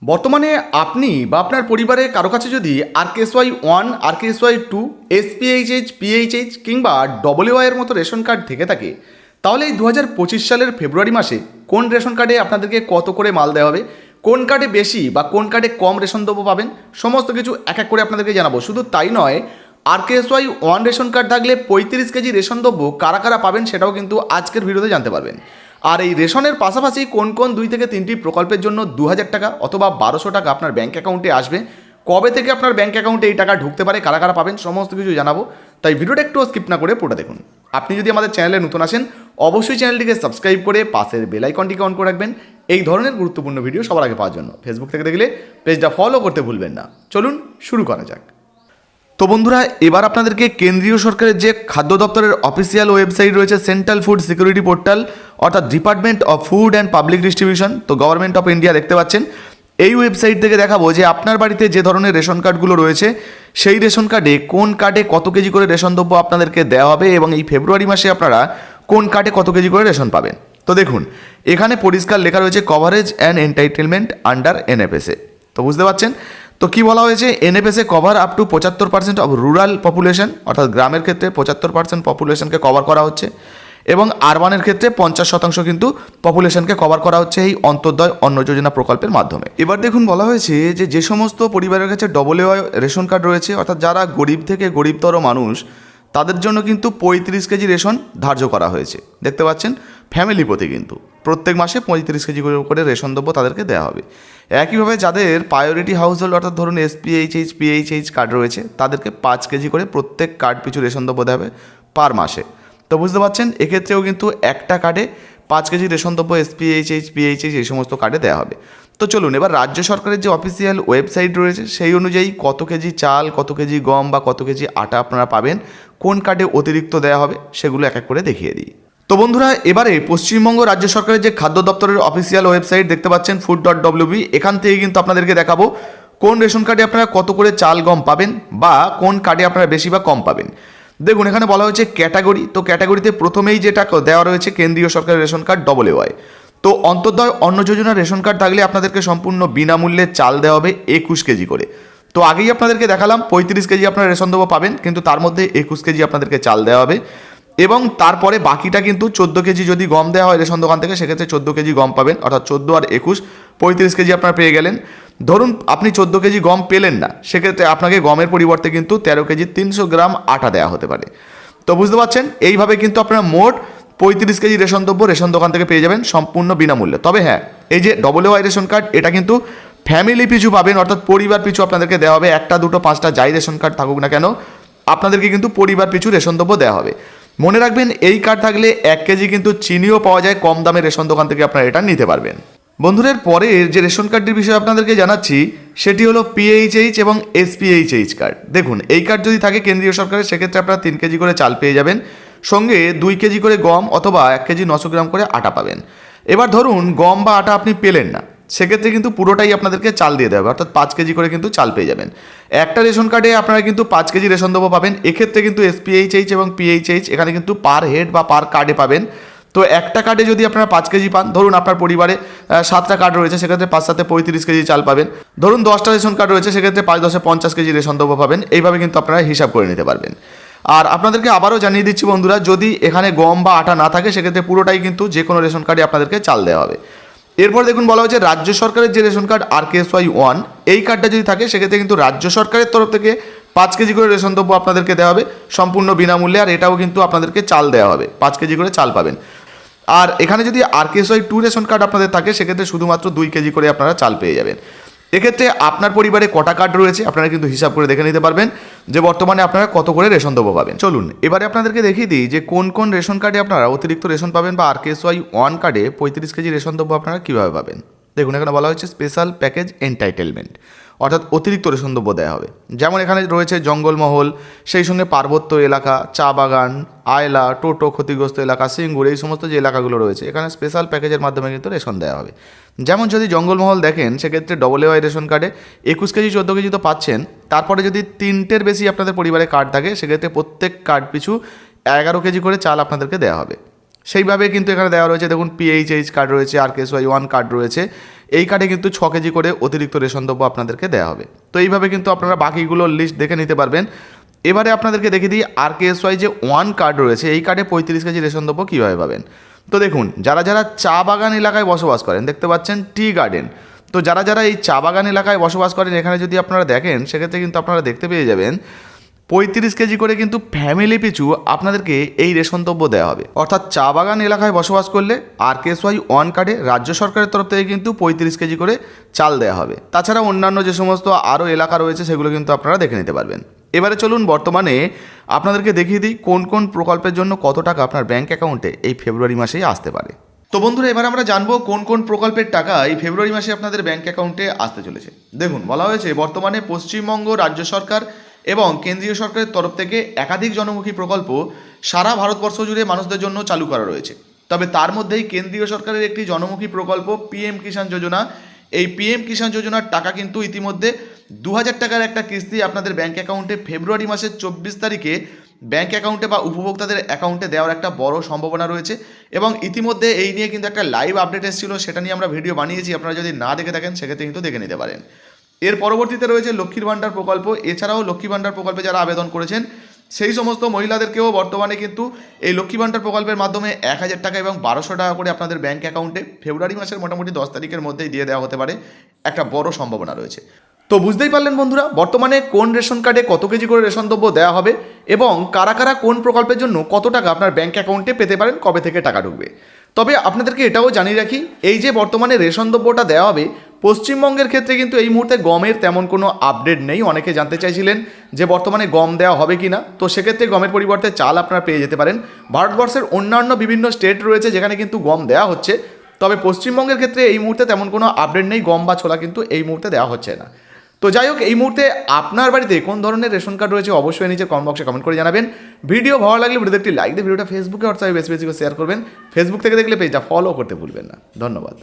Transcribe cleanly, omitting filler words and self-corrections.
বর্তমানে আপনি বা আপনার পরিবারে কারো কাছে যদি RKSY 1, RKSY 2, SPHH, PHH কিংবা WY এর মতো রেশন কার্ড থেকে থাকে, তাহলে এই 2025 সালের ফেব্রুয়ারি মাসে কোন রেশন কার্ডে আপনাদেরকে কত করে মাল দেওয়া হবে, কোন কার্ডে বেশি বা কোন কার্ডে কম রেশন দ্রব্য পাবেন, সমস্ত কিছু এক এক করে আপনাদেরকে জানাবো। শুধু তাই নয়, RKSY 1 রেশন কার্ড থাকলে 35 কেজি রেশন দ্রব্য কারা কারা পাবেন সেটাও কিন্তু আজকের ভিডিওতে জানতে পারবেন। আর এই রেশনের পাশাপাশি কোন কোন 2 থেকে 3টি প্রকল্পের জন্য 2000 টাকা অথবা 1200 টাকা আপনার ব্যাঙ্ক অ্যাকাউন্টে আসবে, কবে থেকে আপনার ব্যাঙ্ক অ্যাকাউন্টে এই টাকা ঢুকতে পারে, কারা কারা পাবেন, সমস্ত কিছু জানাবো। তাই ভিডিওটা একটু স্কিপ না করে পুরোটা দেখুন। আপনি যদি আমাদের চ্যানেলে নতুন আসেন, অবশ্যই চ্যানেলটিকে সাবস্ক্রাইব করে পাশের বেল আইকনটিকে অন করে রাখবেন এই ধরনের গুরুত্বপূর্ণ ভিডিও সবার আগে পাওয়ার জন্য। ফেসবুক থেকে দেখলে পেজটা ফলো করতে ভুলবেন না। চলুন শুরু করা যাক। তো বন্ধুরা, এবার আপনাদেরকে কেন্দ্রীয় সরকারের যে খাদ্য দপ্তরের অফিসিয়াল ওয়েবসাইট রয়েছে, সেন্ট্রাল ফুড সিকিউরিটি পোর্টাল অর্থাৎ department of food and public distribution, তো গভর্নমেন্ট অফ ইন্ডিয়া দেখতে পাচ্ছেন। এই ওয়েবসাইট থেকে দেখাবো যে আপনার বাড়িতে যে ধরনের রেশন কার্ডগুলো রয়েছে সেই রেশন কার্ডে কোন কার্ডে কত কেজি করে রেশন দ্রব্য আপনাদেরকে দেওয়া হবে এবং এই ফেব্রুয়ারি মাসে আপনারা কোন কার্ডে কত কেজি করে রেশন পাবেন। তো দেখুন, এখানে পরিষ্কার লেখা রয়েছে coverage and entitlement under NFSA। তো বুঝতে পারছেন তো কি বলা হয়েছে, NFSA cover up to 75% of rural population, অর্থাৎ গ্রামের ক্ষেত্রে 75% পপুলেশনকে কভার করা হচ্ছে এবং আরবানের ক্ষেত্রে 50% কিন্তু পপুলেশনকে কভার করা হচ্ছে এই অন্তর্দয় অন্ন যোজনা প্রকল্পের মাধ্যমে। এবার দেখুন, বলা হয়েছে যে সমস্ত পরিবারের কাছে WY রেশন কার্ড রয়েছে, অর্থাৎ যারা গরিব থেকে গরিবতর মানুষ, তাদের জন্য কিন্তু 35 কেজি রেশন ধার্য করা হয়েছে। দেখতে পাচ্ছেন, ফ্যামিলি প্রতি কিন্তু প্রত্যেক মাসে 35 কেজি করে রেশন দ্রব্য তাদেরকে দেওয়া হবে। একইভাবে যাদের প্রায়োরিটি হাউস হোল্ড অর্থাৎ ধরুন SPHH, PHH কার্ড রয়েছে, তাদেরকে 5 কেজি করে প্রত্যেক কার্ড পিছু রেশন দ্রব্য দেওয়া হবে পার মাসে। তো বুঝতে পারছেন, এক্ষেত্রেও কিন্তু একটা কার্ডে 5 কেজি রেশন দ্রব্য SPHH, PHH এই সমস্ত কার্ডে দেওয়া হবে। তো চলুন, এবার রাজ্য সরকারের যে অফিসিয়াল ওয়েবসাইট রয়েছে সেই অনুযায়ী কত কেজি চাল, কত কেজি গম বা কত কেজি আটা আপনারা পাবেন, কোন কার্ডে অতিরিক্ত দেওয়া হবে, সেগুলো এক এক করে দেখিয়ে দিই। তো বন্ধুরা, এবারে পশ্চিমবঙ্গ রাজ্য সরকারের যে খাদ্য দপ্তরের অফিসিয়াল ওয়েবসাইট দেখতে পাচ্ছেন food.wb, এখান থেকে কিন্তু আপনাদেরকে দেখাবো কোন রেশন কার্ডে আপনারা কত করে চাল গম পাবেন বা কোন কার্ডে আপনারা বেশি বা কম পাবেন। দেখুন, এখানে বলা হয়েছে ক্যাটাগরি। তো ক্যাটাগরিতে প্রথমেই যেটা দেওয়া রয়েছে কেন্দ্রীয় সরকারের রেশন কার্ড WY। তো অন্তর্দয় অন্ন যোজনা রেশন কার্ড থাকলে আপনাদেরকে সম্পূর্ণ বিনামূল্যে চাল দেওয়া হবে 21 কেজি করে। তো আগেই আপনাদেরকে দেখালাম 35 কেজি আপনারা রেশন দ্রব্য পাবেন, কিন্তু তার মধ্যে 21 কেজি আপনাদেরকে চাল দেওয়া হবে এবং তারপরে বাকিটা কিন্তু 14 কেজি যদি গম দেওয়া হয় রেশন দোকান থেকে, সেক্ষেত্রে 14 কেজি গম পাবেন, অর্থাৎ 14 আর 21 35 কেজি আপনারা পেয়ে গেলেন। ধরুন আপনি 14 কেজি গম পেলেন না, সেক্ষেত্রে আপনাকে গমের পরিবর্তে কিন্তু 13 কেজি 300 গ্রাম আটা দেওয়া হতে পারে। তো বুঝতে পারছেন, এইভাবে কিন্তু আপনারা মোট 35 কেজি রেশন দ্রব্য রেশন দোকান থেকে পেয়ে যাবেন সম্পূর্ণ বিনামূল্যে। তবে হ্যাঁ, এই যে WY রেশন কার্ড, এটা কিন্তু ফ্যামিলি পিছু পাবেন, অর্থাৎ পরিবার পিছু আপনাদেরকে দেওয়া হবে। 1টা 2টো 5টা যাই রেশন কার্ড থাকুক না কেন, আপনাদেরকে কিন্তু পরিবার পিছু রেশন দ্রব্য দেওয়া হবে। মনে রাখবেন, এই কার্ড থাকলে 1 কেজি কিন্তু চিনিও পাওয়া যায় কম দামে রেশন দোকান থেকে, আপনারা এটা নিতে পারবেন। বন্ধুদের, পরের যে রেশন কার্ডটির বিষয়ে আপনাদেরকে জানাচ্ছি সেটি হলো PHH এবং SPHH কার্ড। দেখুন, এই কার্ড যদি থাকে কেন্দ্রীয় সরকারের, সেক্ষেত্রে আপনারা 3 কেজি করে চাল পেয়ে যাবেন, সঙ্গে 2 কেজি করে গম অথবা 1 কেজি 900 গ্রাম করে আটা পাবেন। এবার ধরুন গম বা আটা আপনি পেলেন না, সেক্ষেত্রে কিন্তু পুরোটাই আপনাদেরকে চাল দিয়ে দেবে, অর্থাৎ 5 কেজি করে কিন্তু চাল পেয়ে যাবেন। একটা রেশন কার্ডে আপনারা কিন্তু 5 কেজি রেশন দ্রব্য পাবেন। এক্ষেত্রে কিন্তু SPHH এবং PHH এখানে কিন্তু পার হেড বা পার কার্ডে পাবেন। তো একটা কার্ডে যদি আপনারা 5 কেজি পান, ধরুন আপনার পরিবারে 7টা কার্ড রয়েছে, সেক্ষেত্রে 5 7 35 কেজি চাল পাবেন। ধরুন 10টা রেশন কার্ড রয়েছে, সেক্ষেত্রে 5 10 50 কেজি রেশন দ্রব্য পাবেন। এইভাবে কিন্তু আপনারা হিসাব করে নিতে পারবেন। আর আপনাদেরকে আবারও জানিয়ে দিচ্ছি বন্ধুরা, যদি এখানে গম বা আটা না থাকে, সেক্ষেত্রে পুরোটাই কিন্তু যে কোনো রেশন কার্ডে আপনাদেরকে চাল দেওয়া হবে। এরপর দেখুন, বলা হয়েছে রাজ্য সরকারের যে রেশন কার্ড RKSY 1, এই কার্ডটা যদি থাকে, সেক্ষেত্রে কিন্তু রাজ্য সরকারের তরফ থেকে 5 কেজি করে রেশন দ্রব্য আপনাদেরকে দেওয়া হবে সম্পূর্ণ বিনামূল্যে, আর এটাও কিন্তু আপনাদেরকে চাল দেওয়া হবে, 5 কেজি করে চাল পাবেন। আর এখানে যদি RKSY 2 রেশন কার্ড আপনাদের থাকে, সেক্ষেত্রে শুধুমাত্র 2 কেজি করে আপনারা চাল পেয়ে যাবেন। এক্ষেত্রে আপনার পরিবারে কটা কার্ড রয়েছে আপনারা কিন্তু হিসাব করে দেখে নিতে পারবেন যে বর্তমানে আপনারা কত করে রেশন দ্রব্য পাবেন। চলুন এবারে আপনাদেরকে দেখিয়ে দিই যে কোন কোন রেশন কার্ডে আপনারা অতিরিক্ত রেশন পাবেন বা RKSY 1 কার্ডে 35 কেজি রেশন দ্রব্য আপনারা কীভাবে পাবেন। দেখুন, এখানে বলা হচ্ছে স্পেশাল প্যাকেজ এন্টাইটেলমেন্ট, অর্থাৎ অতিরিক্ত রেশন দ্রব্য দেওয়া হবে। যেমন এখানে রয়েছে জঙ্গলমহল, সেই সঙ্গে পার্বত্য এলাকা, চা বাগান, আয়লা, টোটো ক্ষতিগ্রস্ত এলাকা, সিঙ্গুর, এই সমস্ত যে এলাকাগুলো রয়েছে, এখানে স্পেশাল প্যাকেজের মাধ্যমে কিন্তু রেশন দেওয়া হবে। যেমন যদি জঙ্গলমহল দেখেন, সেক্ষেত্রে WY রেশন কার্ডে 21 কেজি 14 কেজি তো পাচ্ছেন, তারপরে যদি 3টের বেশি আপনাদের পরিবারে কার্ড থাকে, সেক্ষেত্রে প্রত্যেক কার্ড পিছু 11 কেজি করে চাল আপনাদেরকে দেওয়া হবে। সেইভাবে কিন্তু এখানে দেওয়া রয়েছে। দেখুন, PHH কার্ড রয়েছে, RKSY 1 কার্ড রয়েছে, এই কার্ডে কিন্তু 6 কেজি করে অতিরিক্ত রেশন দ্রব্য আপনাদেরকে দেওয়া হবে। তো এইভাবে কিন্তু আপনারা বাকিগুলোর লিস্ট দেখে নিতে পারবেন। এবারে আপনাদেরকে দেখে দিই RKSY যে 1 কার্ড রয়েছে, এই কার্ডে 35 কেজি রেশন দ্রব্য কীভাবে পাবেন। তো দেখুন, যারা যারা চা বাগান এলাকায় বসবাস করেন, দেখতে পাচ্ছেন টি গার্ডেন, তো যারা যারা এই চা বাগান এলাকায় বসবাস করেন, এখানে যদি আপনারা দেখেন সেক্ষেত্রে কিন্তু আপনারা দেখতে পেয়ে যাবেন 35 কেজি করে কিন্তু ফ্যামিলি পিছু আপনাদেরকে এই রেশন দ্রব্য দেওয়া হবে। অর্থাৎ চা বাগান এলাকায় বসবাস করলে RKSY 1 কার্ডে রাজ্য সরকারের তরফ থেকে কিন্তু 35 কেজি করে চাল দেওয়া হবে। তাছাড়া অন্যান্য যে সমস্ত আরও এলাকা রয়েছে সেগুলো কিন্তু আপনারা দেখে নিতে পারবেন। এবারে চলুন বর্তমানে আপনাদেরকে দেখিয়ে দিই কোন কোন প্রকল্পের জন্য কত টাকা আপনার ব্যাঙ্ক অ্যাকাউন্টে এই ফেব্রুয়ারি মাসেই আসতে পারে। তো বন্ধুরা, এবার আমরা জানবো কোন কোন প্রকল্পের টাকা এই ফেব্রুয়ারি মাসে আপনাদের ব্যাঙ্ক অ্যাকাউন্টে আসতে চলেছে। দেখুন, বলা হয়েছে বর্তমানে পশ্চিমবঙ্গ রাজ্য সরকার এবং কেন্দ্রীয় সরকারের তরফ থেকে একাধিক জনমুখী প্রকল্প সারা ভারতবর্ষ জুড়ে মানুষদের জন্য চালু করা রয়েছে। তবে তার মধ্যেই কেন্দ্রীয় সরকারের একটি জনমুখী প্রকল্প PM কিষাণ যোজনা। এই PM কিষাণ যোজনার টাকা কিন্তু ইতিমধ্যে 2000 টাকার একটা কিস্তি আপনাদের ব্যাঙ্ক অ্যাকাউন্টে ফেব্রুয়ারি মাসের 24 তারিখে ব্যাঙ্ক অ্যাকাউন্টে বা উপভোক্তাদের অ্যাকাউন্টে দেওয়ার একটা বড় সম্ভাবনা রয়েছে। এবং ইতিমধ্যে এই নিয়ে কিন্তু একটা লাইভ আপডেট এসেছিল, সেটা নিয়ে আমরা ভিডিও বানিয়েছি। আপনারা যদি না দেখে থাকেন সেক্ষেত্রে কিন্তু দেখে নিতে পারেন। এর পরবর্তীতে রয়েছে লক্ষ্মীর ভাণ্ডার প্রকল্প। এছাড়াও লক্ষ্মী ভাণ্ডার প্রকল্পে যারা আবেদন করেছেন সেই সমস্ত মহিলাদেরকেও বর্তমানে কিন্তু এই লক্ষ্মী ভাণ্ডার প্রকল্পের মাধ্যমে 1000 টাকা এবং 1200 টাকা করে আপনাদের ব্যাঙ্ক অ্যাকাউন্টে ফেব্রুয়ারি মাসের মোটামুটি 10 তারিখের মধ্যেই দিয়ে দেওয়া হতে পারে, একটা বড় সম্ভাবনা রয়েছে। তো বুঝতেই পারলেন বন্ধুরা, বর্তমানে কোন রেশন কার্ডে কত কেজি করে রেশন দ্রব্য দেওয়া হবে এবং কারা কারা কোন প্রকল্পের জন্য কত টাকা আপনার ব্যাঙ্ক অ্যাকাউন্টে পেতে পারেন, কবে থেকে টাকা ঢুকবে। তবে আপনাদেরকে এটাও জানিয়ে রাখি, এই যে বর্তমানে রেশন দ্রব্যটা দেওয়া হবে, পশ্চিমবঙ্গের ক্ষেত্রে কিন্তু এই মুহূর্তে গমের তেমন কোনো আপডেট নেই। অনেকে জানতে চাইছিলেন যে বর্তমানে গম দেওয়া হবে কি না, তো সেক্ষেত্রে গমের পরিবর্তে চাল আপনারা পেয়ে যেতে পারেন। ভারতবর্ষের অন্যান্য বিভিন্ন স্টেট রয়েছে যেখানে কিন্তু গম দেওয়া হচ্ছে, তবে পশ্চিমবঙ্গের ক্ষেত্রে এই মুহূর্তে তেমন কোনো আপডেট নেই, গম বা ছোলা কিন্তু এই মুহূর্তে দেওয়া হচ্ছে না। তো যাই হোক, এই মুহূর্তে আপনার বাড়িতে কোন ধরনের রেশন কার্ড রয়েছে অবশ্যই নিচে কমেন্ট বক্সে কমেন্ট করে জানাবেন। ভিডিও ভালো লাগলে ভিডিওতে একটি লাইক দিয়ে ভিডিওটা ফেসবুকে হোয়াটসঅ্যাপে বেশি বেশি করে শেয়ার করবেন। ফেসবুক থেকে দেখলে পেজটা ফলো করতে ভুলবেন না। ধন্যবাদ।